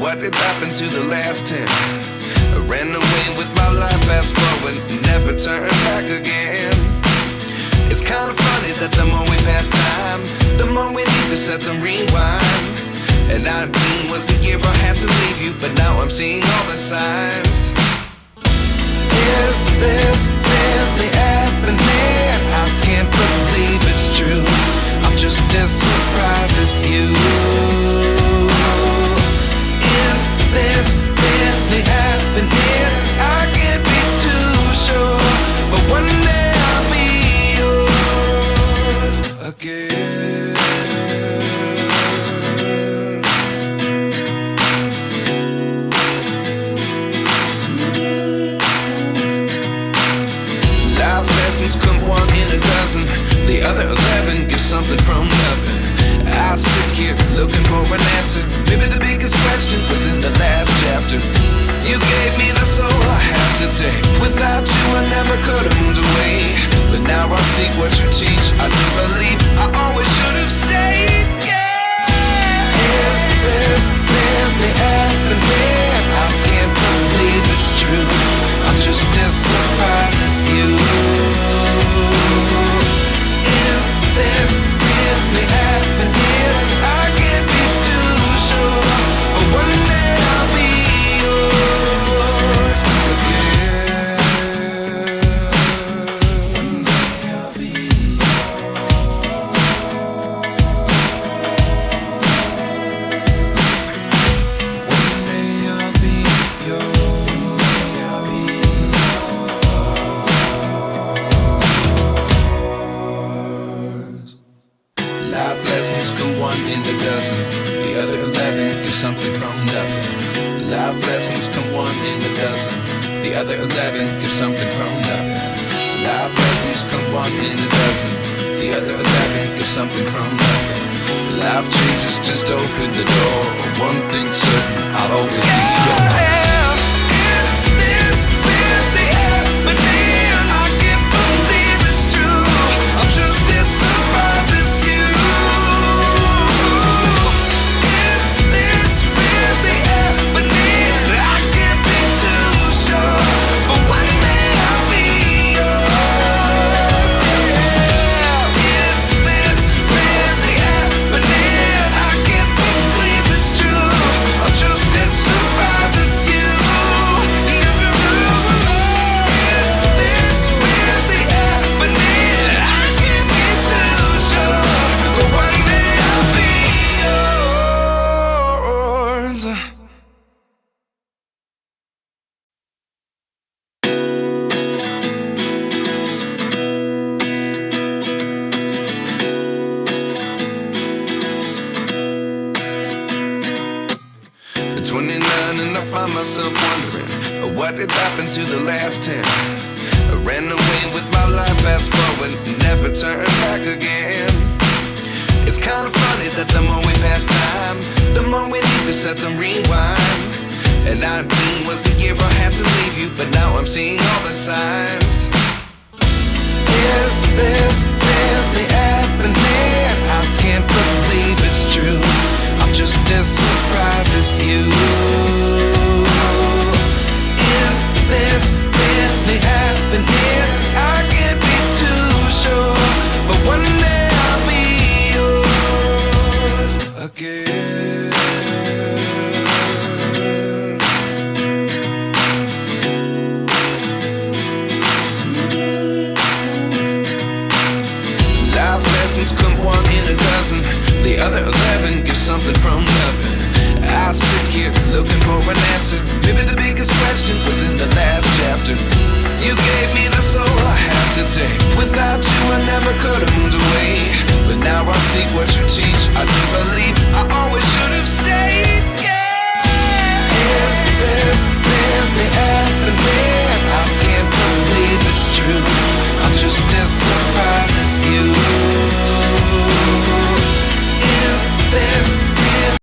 What did happen to the last 10? I ran away with my life, fast forward, never turn back again. It's kind of funny that the more we pass time, the more we need to set them rewind. And 19 was the year I had to leave you, but now I'm seeing all the signs. Is this really happening? I can't believe it's true. I'm just as surprised as you. Is this really happening? I can't be too sure, but one day I'll be yours again. Life lessons come one in a dozen. The other 11 give something from nothing. I sit here looking for an answer. Maybe the biggest question was in the last chapter. You gave me the soul I have today. Without you I never could have moved away. But now I see what you teach. I do believe I always should have stayed. Yeah. Is this really happening? I can't believe it's true. I'm just as surprised as you. Is this really happening? I can't be too sure, but one day I'll be yours again. One day I'll be yours. One day I'll be yours. One day I'll be yours. Life lessons come one in a dozen. The other 11 give something from nothing. Life lessons come one in a dozen. The other 11 give something from nothing. Life lessons come one in a dozen. The other 11 give something from nothing. Life changes, just open the door. One thing's certain, I'll always be yours. Is this really happening? I can't believe it's true. I'm just as surprised as you. Myself wondering what did happen to the last 10. I ran away with my life, fast forward, never turn back again. It's kind of funny that the more we pass time, the more we need to set them rewind. And 19 was the year I had to leave you, but now I'm seeing all the signs. Is this really happening? I can't believe it's true. I'm just as surprised as you. Is this really happening? I can't be too sure, but one day I'll be yours again. Life lessons come one in a dozen. The other 11 give something from nothing. I sit here looking for an answer. Maybe the biggest question was in the last chapter. You gave me the soul I have today. Without you I never could have moved away. But now I see what you teach. I do believe I always should have